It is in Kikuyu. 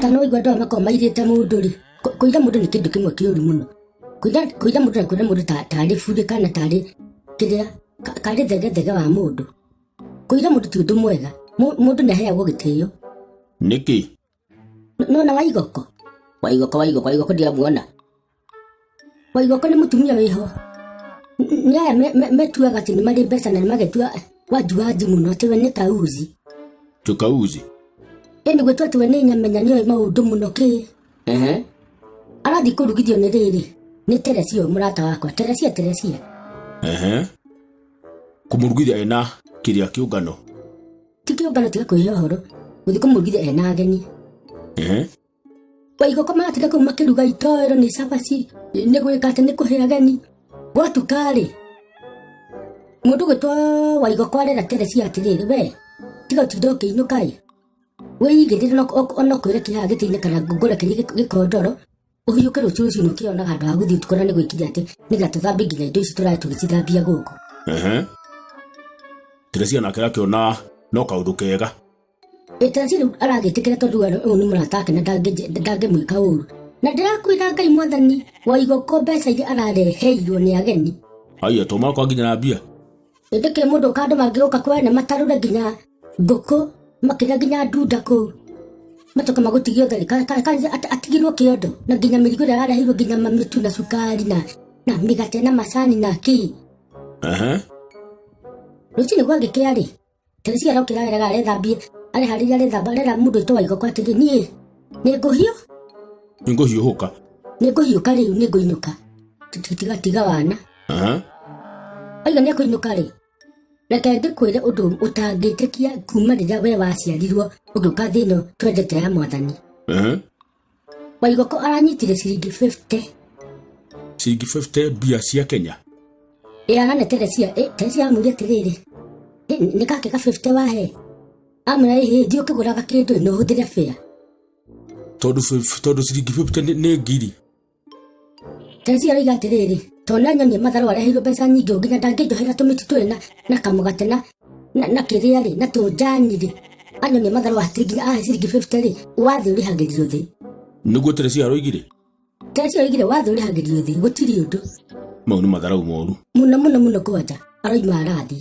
tano igwa ndo makoma irite mundu ri kuira mundu ni kindu kimwe kiuru muno kuira mundu tari fundi kana tari kiria kari thege wa mundu kuira mundu ti undu mwega mundu ne heagwo gitio niki no na waigoko ndiamuona waigoko ni mutumia wiho nya metuaga ati ni mari mbeca na ni magetua wajuaji muno tewe ni kauzi tukauzi eni gwetu ati we ni nyamenya ni maundu muno ki arathi kurugithio ni riri ni Teresia murata wakwa Teresia kumurugithia ena kiria kiungano ti kiungano tiga kwihia horo guthi kumurugithia ena ageni waigoko maratira kau makiruga itoero ni cabaci ni gwika ati ni kuhe ageni gwatukari mundu gwitwa waigoko arera Teresia atiriri we tiga utindo ukiinukai weigirire no kwire kiha gitine kana ngugure kiri gikondoro uhiyuke rucucu nukiona handu ha guthii tukona ni gwikiria ati ni gatuthambi nginya indo ici turai tugicithambia guku Teresia nake akiona no kaundu kega Teresia aragitikira tondu uyu ni muratake na ndangimwika uru na ndirakwira Ngai mwathani waigoko mbeca iria arareheirwo ni ageni aya toma kwa nginya na mbia ndike mundu kandu mangiuka kwene matarure nginya nguku makira nginya ndunda kuu matoka magutigio thari atigirwo kiondo na nginya mirigo ria ararehirwo nginya mamitu na sukari na migate na macani na ki rucini gwagikiari Teresia arokira wega arethambie arehariria arethamba arera mundu ito waigoko atiri nie ni nguhiuhuka ni nguhiuka riu ni nguinuka tiga wana aiga ni kuinuka ri reke ndikwire undu utangitikia kuma riria we waciarirwo ugiuka thino twendete ya mwathani waigoko aranyitire ciringi 50 bia cia Kenya arane Teresia amuri atiriri ni kake ka 50 wahe amura ndi ukiguraga kindu no huthire fare tondu ciringi 50 ni ngiri Teresia ariga atiriri tona nyonie matharu arehirwo mbeca nyingi nginya ndangĩnjohera tũmĩtu twĩ na kamũgate na kĩrĩa rĩ na tũnjani rĩ anyonie matharu ahe ciringi 50 rĩ wathiĩ ũrĩhagĩrio thĩ nĩguo Teresia aroigire wathiĩ ũrĩhagĩrio thĩ gũtirĩ ũndũ mau nĩ matharau moru mũno kwanja aroima arathiĩ